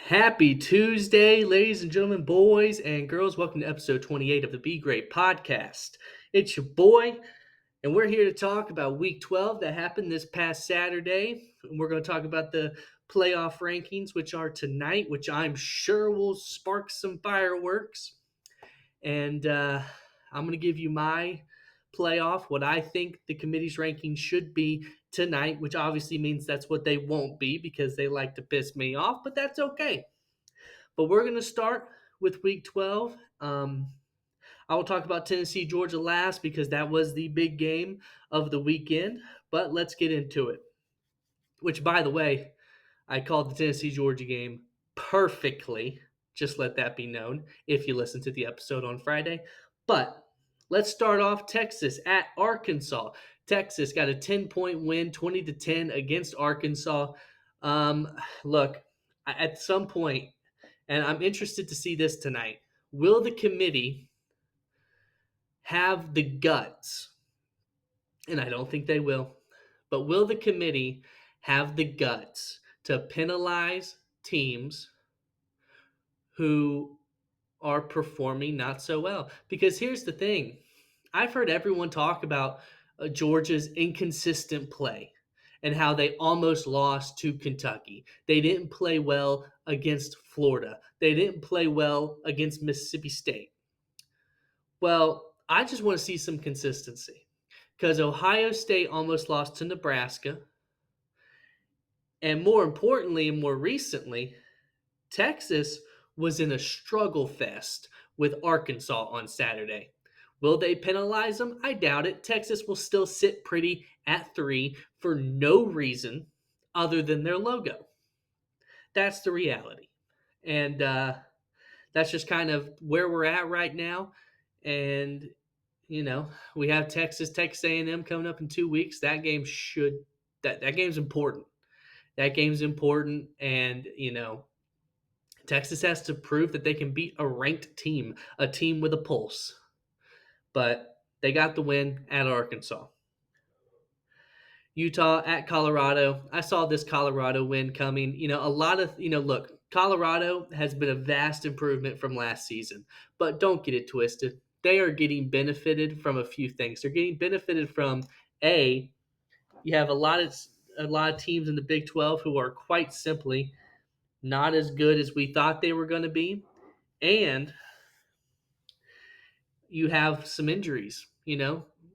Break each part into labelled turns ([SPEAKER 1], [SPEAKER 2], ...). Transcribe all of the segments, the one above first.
[SPEAKER 1] Happy Tuesday, ladies and gentlemen, boys and girls. Welcome to episode 28 of the Be Great podcast. It's your boy, and we're here to talk about week 12 that happened this past Saturday. And we're going to talk about the playoff rankings, which are tonight, which I'm sure will spark some fireworks. And I'm going to give you my playoff, what I think the committee's ranking should be tonight, which obviously means that's what they won't be because they like to piss me off, but that's okay. But we're going to start with week 12. I will talk about Tennessee, Georgia last because that was the big game of the weekend. But let's get into it. Which, by the way, I called the Tennessee, Georgia game perfectly. Just let that be known if you listen to the episode on Friday. But let's start off Texas at Arkansas. Texas got a 10-point win, 20-10 against Arkansas. Look, at some point, and I'm interested to see this tonight. Will the committee have the guts? And I don't think they will. But will the committee have the guts to penalize teams who are performing not so well? Because here's the thing. I've heard everyone talk about Georgia's inconsistent play and how they almost lost to Kentucky. They didn't play well against Florida. They didn't play well against Mississippi State. Well, I just want to see some consistency because Ohio State almost lost to Nebraska. And more importantly, and more recently, Texas was in a struggle fest with Arkansas on Saturday. Will they penalize them? I doubt it. Texas will still sit pretty at 3 for no reason other than their logo. That's the reality. And that's just kind of where we're at right now. And, we have Texas A&M coming up in 2 weeks. That game's important. That game's important. And, Texas has to prove that they can beat a ranked team, a team with a pulse. But they got the win at Arkansas. Utah at Colorado. I saw this Colorado win coming. Look, Colorado has been a vast improvement from last season, but don't get it twisted. They are getting benefited from a few things. They're getting benefited from you have a lot of teams in the Big 12 who are quite simply not as good as we thought they were going to be, and you have some injuries.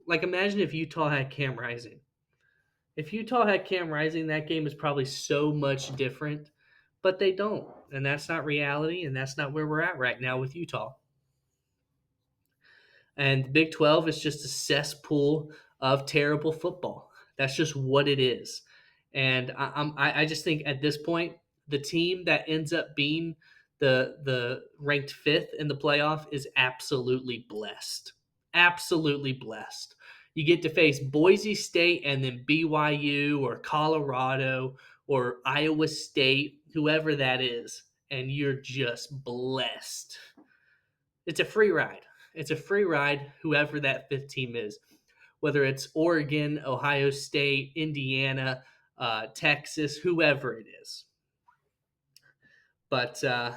[SPEAKER 1] Like imagine if Utah had Cam Rising. If Utah had Cam Rising, that game is probably so much different, but they don't. And that's not reality, and that's not where we're at right now with Utah. And the Big 12 is just a cesspool of terrible football. That's just what it is. And I just think at this point, the team that ends up being the ranked fifth in the playoff is absolutely blessed. Absolutely blessed. You get to face Boise State and then BYU or Colorado or Iowa State, whoever that is, and you're just blessed. It's a free ride. It's a free ride, whoever that fifth team is, whether it's Oregon, Ohio State, Indiana, Texas, whoever it is. But that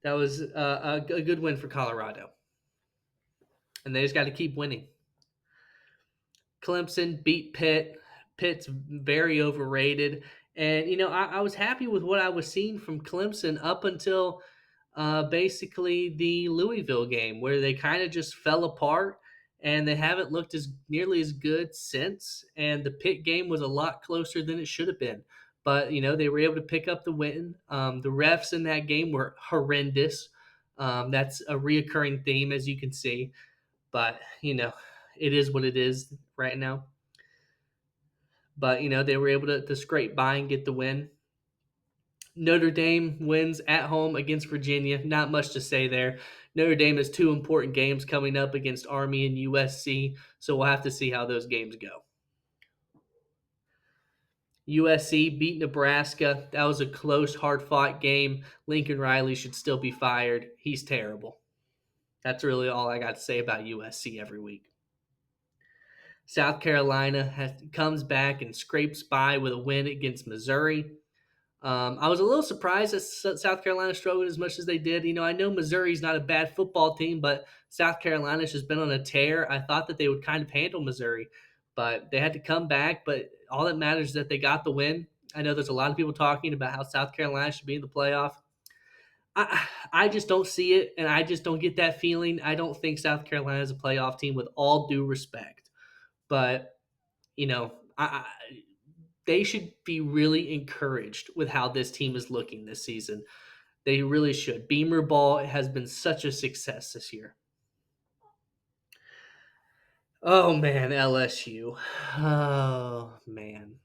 [SPEAKER 1] was a good win for Colorado. And they just got to keep winning. Clemson beat Pitt. Pitt's very overrated. And, I was happy with what I was seeing from Clemson up until basically the Louisville game, where they kind of just fell apart and they haven't looked nearly as good since. And the Pitt game was a lot closer than it should have been. But, they were able to pick up the win. The refs in that game were horrendous. That's a reoccurring theme, as you can see. But, it is what it is right now. But, they were able to scrape by and get the win. Notre Dame wins at home against Virginia. Not much to say there. Notre Dame has two important games coming up against Army and USC, so we'll have to see how those games go. USC beat Nebraska. That was a close, hard-fought game. Lincoln Riley should still be fired. He's terrible. That's really all I got to say about USC every week. South Carolina comes back and scrapes by with a win against Missouri. I was a little surprised that South Carolina struggled as much as they did. I know Missouri's not a bad football team, but South Carolina's just been on a tear. I thought that they would kind of handle Missouri, but they had to come back. But all that matters is that they got the win. I know there's a lot of people talking about how South Carolina should be in the playoff. I just don't see it, and I just don't get that feeling. I don't think South Carolina is a playoff team, with all due respect. But you know, they should be really encouraged with how this team is looking this season. They really should. Beamer ball has been such a success this year. Oh man, LSU. Oh man,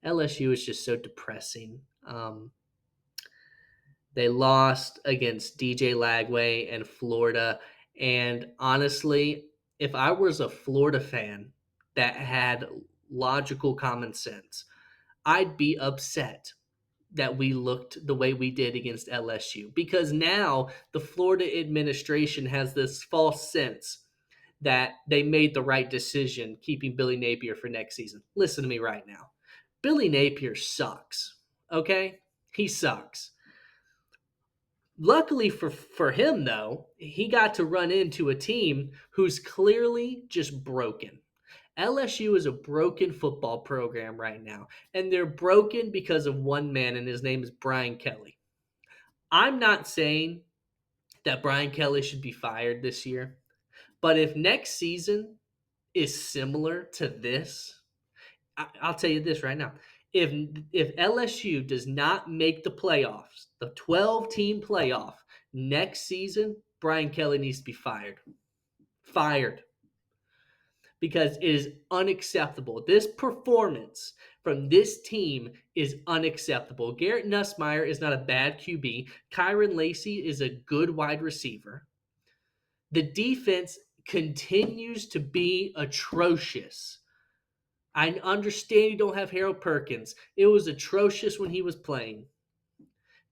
[SPEAKER 1] LSU is just so depressing. They lost against DJ Lagway and Florida, and honestly, if I was a Florida fan that had logical common sense, I'd be upset that we looked the way we did against LSU, because now the Florida administration has this false sense that they made the right decision keeping Billy Napier for next season. Listen to me right now. Billy Napier sucks. Okay? He sucks. Luckily for him, though, he got to run into a team who's clearly just broken. LSU is a broken football program right now, and they're broken because of one man, and his name is Brian Kelly. I'm not saying that Brian Kelly should be fired this year, but if next season is similar to this, I'll tell you this right now. If LSU does not make the playoffs, the 12-team playoff next season, Brian Kelly needs to be fired. Fired. Because it is unacceptable. This performance from this team is unacceptable. Garrett Nussmeier is not a bad QB. Kyron Lacey is a good wide receiver. The defense continues to be atrocious. I understand you don't have Harold Perkins. It was atrocious when he was playing.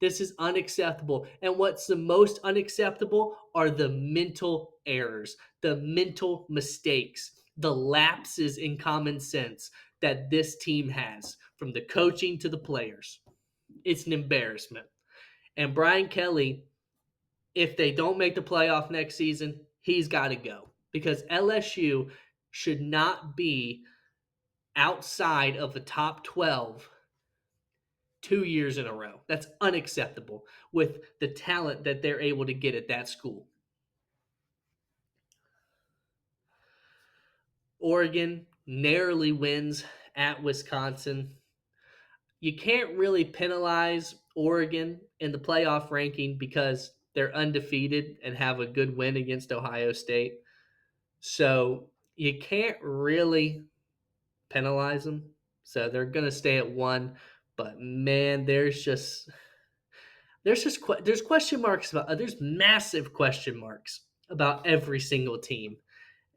[SPEAKER 1] This is unacceptable. And what's the most unacceptable are the mental errors, the mental mistakes, the lapses in common sense that this team has, from the coaching to the players. It's an embarrassment. And Brian Kelly, if they don't make the playoff next season, he's got to go, because LSU should not be outside of the top 12 2 years in a row. That's unacceptable with the talent that they're able to get at that school. Oregon narrowly wins at Wisconsin. You can't really penalize Oregon in the playoff ranking because they're undefeated and have a good win against Ohio State. So you can't really penalize them. So they're going to stay at 1. But man, there's question marks about there's massive question marks about every single team,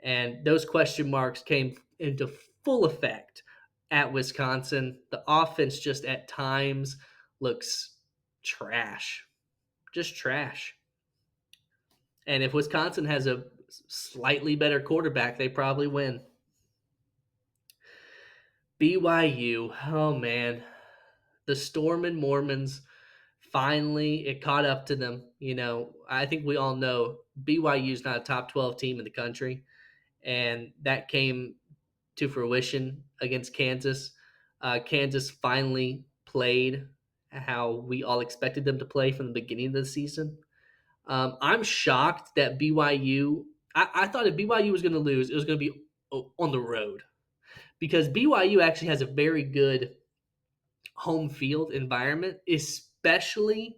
[SPEAKER 1] and those question marks came into full effect at Wisconsin. The offense just at times looks trash, just trash. And if Wisconsin has a slightly better quarterback, they probably win. BYU, oh man, the Storm and Mormons, finally it caught up to them. I think we all know BYU is not a top 12 team in the country, and that came to fruition against Kansas. Kansas finally played how we all expected them to play from the beginning of the season. I'm shocked that BYU. I thought if BYU was going to lose, it was going to be on the road, because BYU actually has a very good home field environment, especially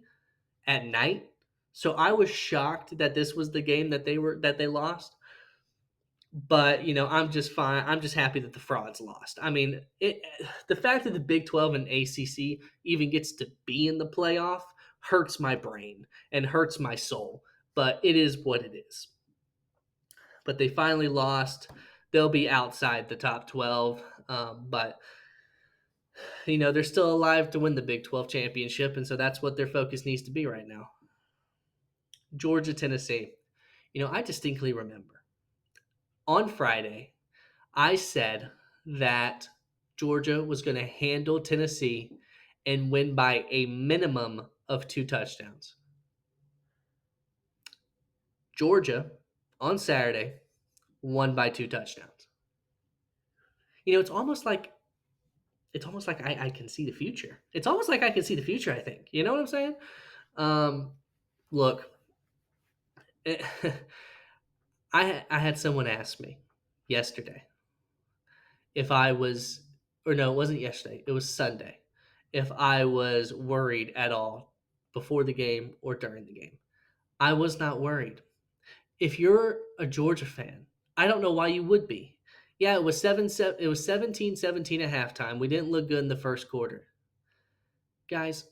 [SPEAKER 1] at night. So I was shocked that this was the game that they lost. But I'm just fine. I'm just happy that the frauds lost. I mean, the fact that the Big 12 and ACC even gets to be in the playoff hurts my brain and hurts my soul. But it is what it is. But they finally lost. They'll be outside the top 12. But they're still alive to win the Big 12 championship, and so that's what their focus needs to be right now. Georgia, Tennessee. I distinctly remember on Friday, I said that Georgia was going to handle Tennessee and win by a minimum of 2 touchdowns. Georgia, on Saturday, won by 2 touchdowns. It's almost like I can see the future. It's almost like I can see the future, I think. You know what I'm saying? Um, look, I had someone ask me yesterday if I was, or no, it wasn't yesterday. It was Sunday. If I was worried at all before the game or during the game. I was not worried. If you're a Georgia fan, I don't know why you would be. Yeah, it was 17-17 at halftime. We didn't look good in the first quarter. Guys,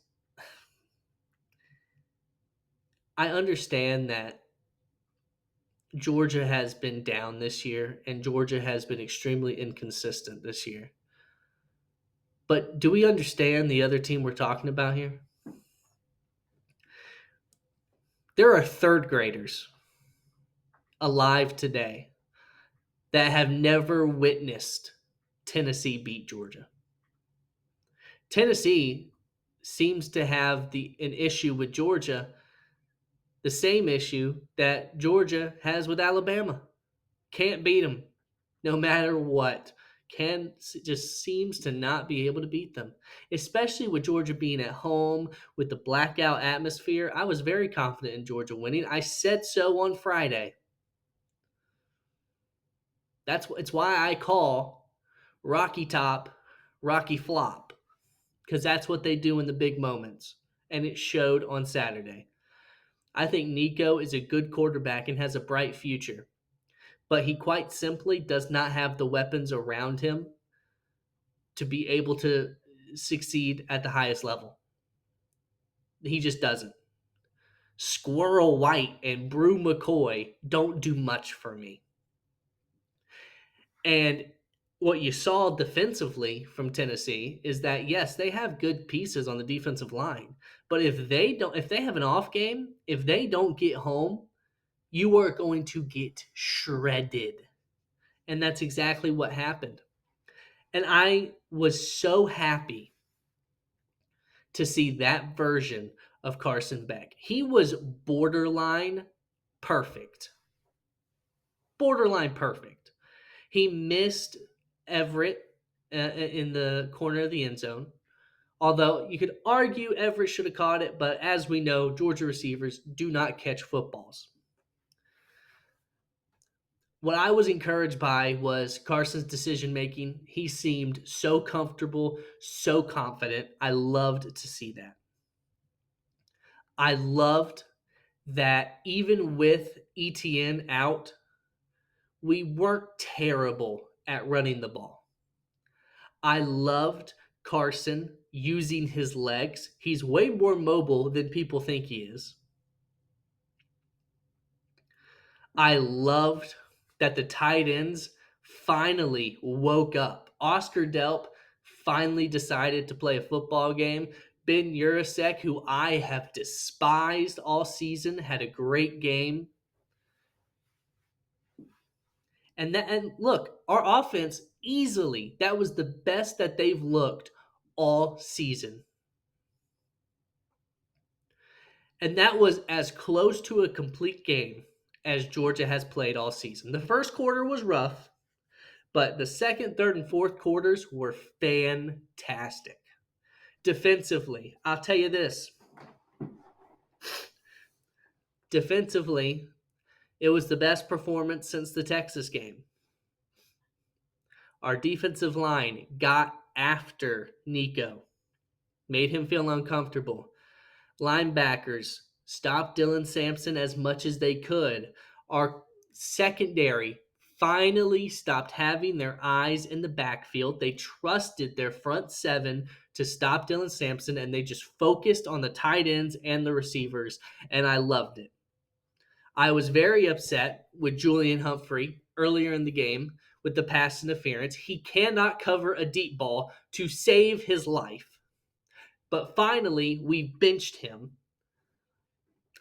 [SPEAKER 1] I understand that Georgia has been down this year and Georgia has been extremely inconsistent this year. But do we understand the other team we're talking about here? There are third graders alive today that have never witnessed Tennessee beat Georgia. Tennessee seems to have an issue with Georgia, the same issue that Georgia has with Alabama. Can't beat them no matter what. Just seems to not be able to beat them, especially with Georgia being at home with the blackout atmosphere. I was very confident in Georgia winning. I said so on Friday. It's why I call Rocky Top Rocky Flop, because that's what they do in the big moments, and it showed on Saturday. I think Nico is a good quarterback and has a bright future, but he quite simply does not have the weapons around him to be able to succeed at the highest level. He just doesn't. Squirrel White and Brew McCoy don't do much for me. And what you saw defensively from Tennessee is that, yes, they have good pieces on the defensive line, but if they have an off game, if they don't get home, you are going to get shredded. And that's exactly what happened. And I was so happy to see that version of Carson Beck. He was borderline perfect. Borderline perfect. He missed Everett in the corner of the end zone. Although you could argue Everett should have caught it, but as we know, Georgia receivers do not catch footballs. What I was encouraged by was Carson's decision making. He seemed so comfortable, so confident. I loved to see that. I loved that even with ETN out, we weren't terrible at running the ball. I loved Carson using his legs. He's way more mobile than people think he is. I loved that the tight ends finally woke up. Oscar Delp finally decided to play a football game. Ben Urasek, who I have despised all season, had a great game. And look, our offense easily, that was the best that they've looked all season. And that was as close to a complete game as Georgia has played all season. The first quarter was rough, but the second, third, and fourth quarters were fantastic. Defensively, I'll tell you this. Defensively, it was the best performance since the Texas game. Our defensive line got after Nico, made him feel uncomfortable. Linebackers stopped Dylan Sampson as much as they could. Our secondary finally stopped having their eyes in the backfield. They trusted their front seven to stop Dylan Sampson, and they just focused on the tight ends and the receivers, and I loved it. I was very upset with Julian Humphrey earlier in the game with the pass interference. He cannot cover a deep ball to save his life. But finally, we benched him.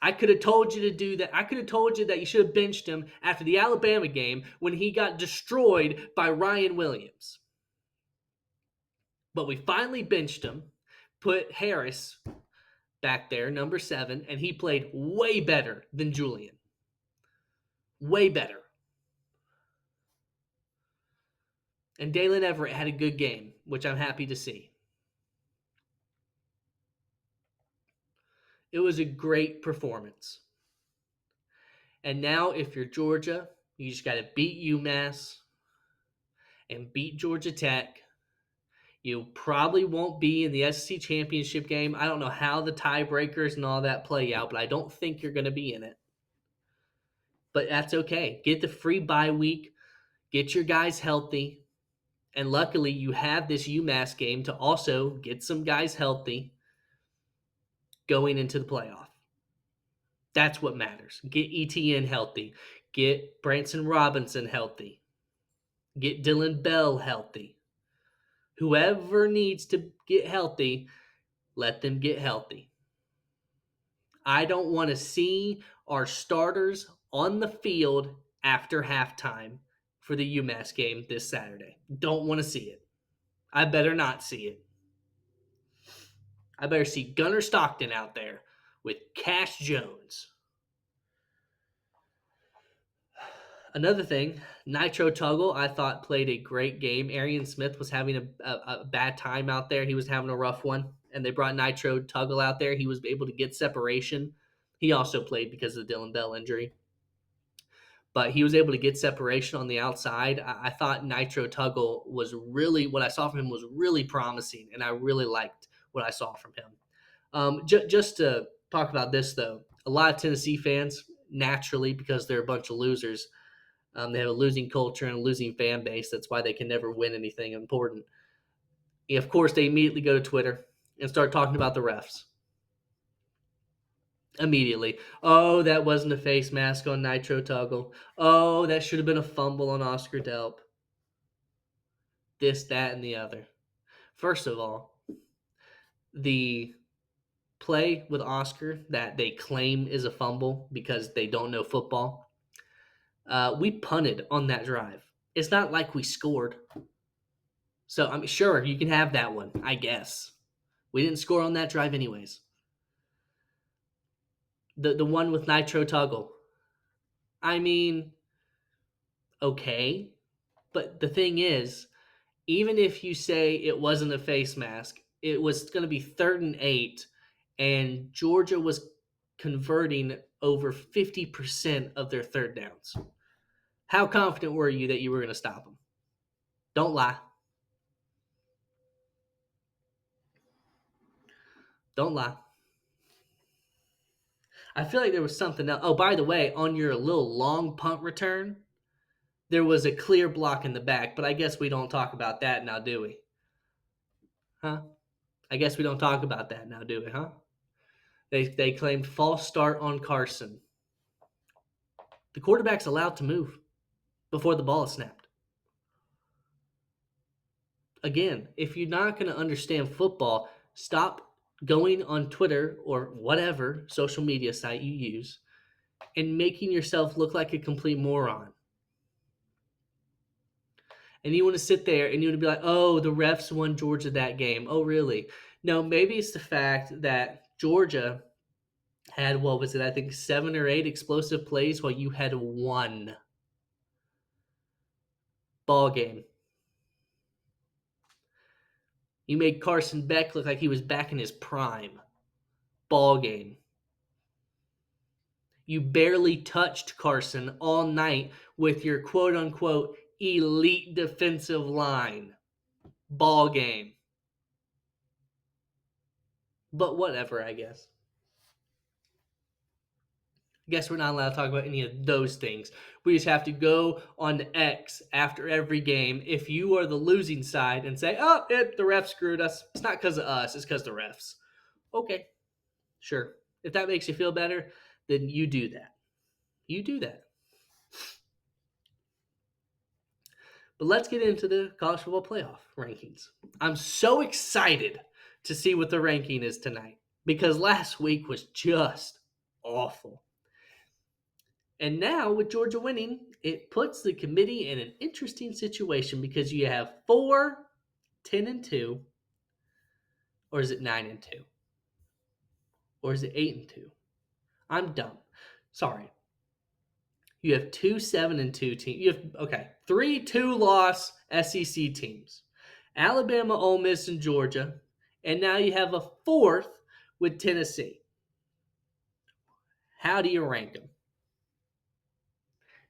[SPEAKER 1] I could have told you to do that. I could have told you that you should have benched him after the Alabama game when he got destroyed by Ryan Williams. But we finally benched him, put Harris back there, number 7, and he played way better than Julian. Way better. And Dalen Everett had a good game, which I'm happy to see. It was a great performance. And now, if you're Georgia, you just got to beat UMass and beat Georgia Tech. You probably won't be in the SEC championship game. I don't know how the tiebreakers and all that play out, but I don't think you're going to be in it. But that's okay. Get the free bye week. Get your guys healthy. And luckily, you have this UMass game to also get some guys healthy going into the playoff. That's what matters. Get ETN healthy. Get Branson Robinson healthy. Get Dylan Bell healthy. Whoever needs to get healthy, let them get healthy. I don't want to see our starters on the field after halftime for the UMass game this Saturday. Don't want to see it. I better not see it. I better see Gunnar Stockton out there with Cash Jones. Another thing, Nitro Tuggle, I thought played a great game. Arian Smith was having a bad time out there. He was having a rough one, and they brought Nitro Tuggle out there. He was able to get separation. He also played because of the Dylan Bell injury. But he was able to get separation on the outside. I thought Nitro Tuggle was really, what I saw from him was really promising, and I really liked what I saw from him. Just to talk about this, though, a lot of Tennessee fans, naturally, because they're a bunch of losers, they have a losing culture and a losing fan base. That's why they can never win anything important. Of course, they immediately go to Twitter and start talking about the refs. Immediately. Oh, that wasn't a face mask on Nitro Tuggle. Oh, that should have been a fumble on Oscar Delp. This, that, and the other. First of all, the play with Oscar that they claim is a fumble because they don't know football, we punted on that drive. It's not like we scored. So, I'm sure you can have that one, I guess. We didn't score on that drive anyways. The one with Nitro Tuggle. I mean, okay. But the thing is, even if you say it wasn't a face mask, it was going to be 3rd and 8, and Georgia was converting over 50% of their third downs. How confident were you that you were going to stop them? Don't lie. Don't lie. I feel like there was something else. Oh, by the way, on your little long punt return, there was a clear block in the back, but I guess we don't talk about that now, do we? Huh? I guess we don't talk about that now, do we, huh? They claimed false start on Carson. The quarterback's allowed to move before the ball is snapped. Again, if you're not going to understand football, stop going on Twitter or whatever social media site you use and making yourself look like a complete moron. And you want to sit there and you want to be like, oh, the refs won Georgia that game. Oh, really? No, maybe it's the fact that Georgia had, what was it, I think 7 or 8 explosive plays while you had 1 ball game. You made Carson Beck look like he was back in his prime. Ball game. You barely touched Carson all night with your quote-unquote elite defensive line. Ball game. But whatever, I guess. Guess we're not allowed to talk about any of those things. We just have to go on to X after every game if you are the losing side and say, oh, the refs screwed us. It's not because of us. It's because of the refs. Okay, sure. If that makes you feel better, then you do that. You do that. But let's get into the college football playoff rankings. I'm so excited to see what the ranking is tonight because last week was just awful. And now, with Georgia winning, it puts the committee in an interesting situation because you have 4 10-2, Or is it 9-2? Or is it 8-2? I'm dumb. Sorry. You have 2 7-2 teams. You have 3 2-loss SEC teams. Alabama, Ole Miss, and Georgia. And now you have a fourth with Tennessee. How do you rank them?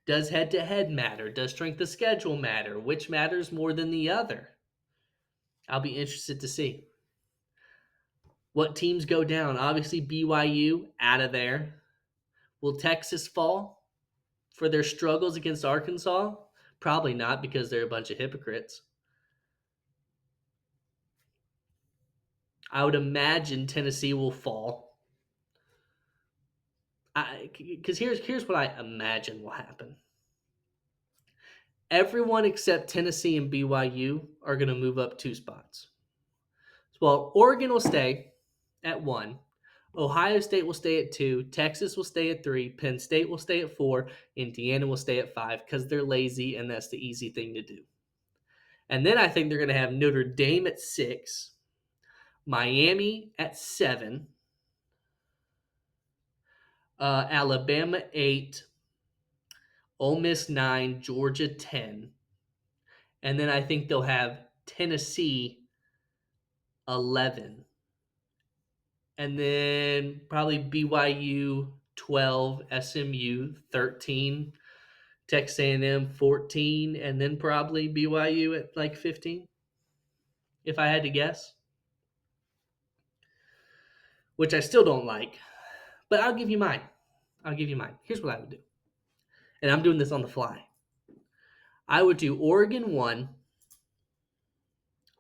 [SPEAKER 1] Does head-to-head matter? Does strength of schedule matter? Which matters more than the other? I'll be interested to see. What teams go down? Obviously, BYU out of there. Will Texas fall for their struggles against Arkansas? Probably not, because they're a bunch of hypocrites. I would imagine Tennessee will fall. Because here's what I imagine will happen. Everyone except Tennessee and BYU are going to move up 2 spots. Well, Oregon will stay at 1. Ohio State will stay at 2. Texas will stay at 3. Penn State will stay at 4. Indiana will stay at 5 because they're lazy and that's the easy thing to do. And then I think they're going to have Notre Dame at 6. Miami at 7. Alabama 8. Ole Miss 9. Georgia 10. And then I think they'll have Tennessee 11. And then probably BYU 12, SMU 13, Texas A&M 14, and then probably BYU at like 15, if I had to guess. Which I still don't like, but I'll give you mine. Here's what I would do. And I'm doing this on the fly. I would do Oregon 1,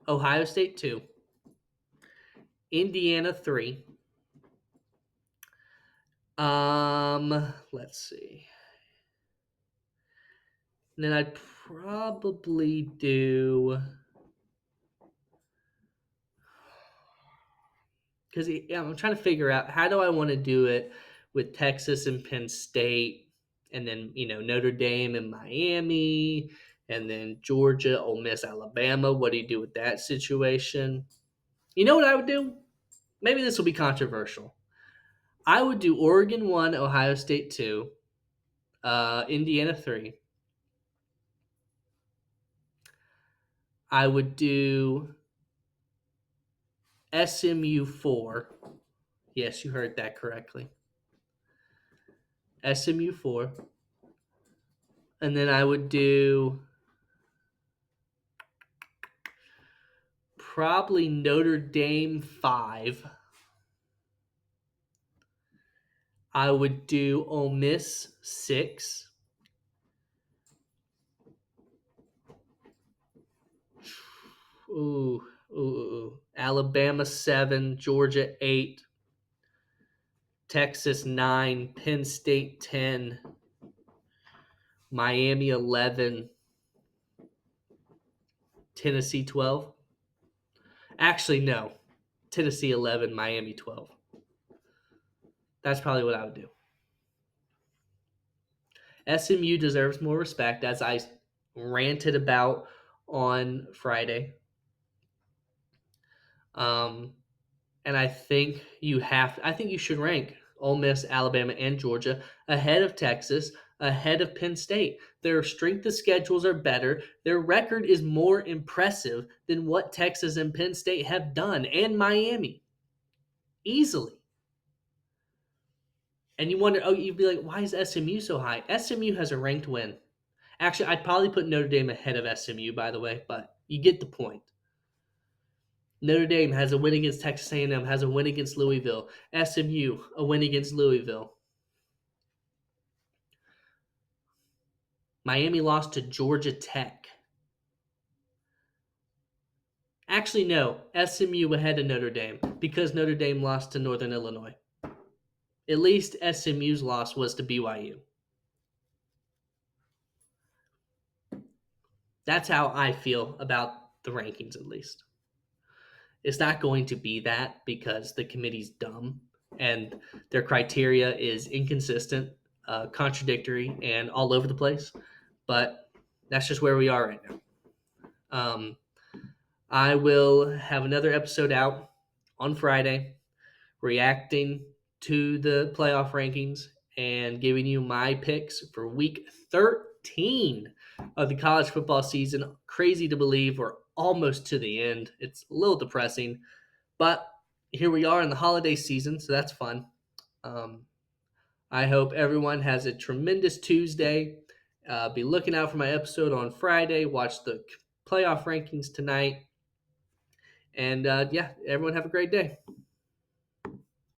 [SPEAKER 1] Ohio State 2, Indiana 3. Let's see. And then I'd probably do, because I'm trying to figure out how do I want to do it with Texas and Penn State, and then Notre Dame and Miami, and then Georgia, Ole Miss, Alabama. What do you do with that situation? You know what I would do? Maybe this will be controversial. I would do Oregon 1, Ohio State 2, Indiana 3. I would do SMU 4. Yes, you heard that correctly. SMU 4. And then I would do probably Notre Dame 5. I would do Ole Miss 6. Ooh. Alabama 7, Georgia 8, Texas 9, Penn State 10, Miami 11, Tennessee 12. Actually, no. Tennessee 11, Miami 12. That's probably what I would do. SMU deserves more respect, as I ranted about on Friday. And I think you should rank Ole Miss, Alabama, and Georgia ahead of Texas, ahead of Penn State. Their strength of schedules are better. Their record is more impressive than what Texas and Penn State have done, and Miami. Easily. And you wonder, you'd be like, why is SMU so high? SMU has a ranked win. Actually, I'd probably put Notre Dame ahead of SMU, by the way, but you get the point. Notre Dame has a win against Texas A&M, has a win against Louisville. SMU, a win against Louisville. Miami lost to Georgia Tech. Actually, no. SMU ahead of Notre Dame because Notre Dame lost to Northern Illinois. At least SMU's loss was to BYU. That's how I feel about the rankings, at least. It's not going to be that because the committee's dumb and their criteria is inconsistent, contradictory, and all over the place. But that's just where we are right now. I will have another episode out on Friday, reacting to the playoff rankings and giving you my picks for week 13 of the college football season. Crazy to believe we're almost to the end. It's a little depressing, but here we are in the holiday season, so that's fun. Um, I hope everyone has a tremendous Tuesday. Be looking out for my episode on Friday. Watch the playoff rankings tonight. And yeah, everyone have a great day.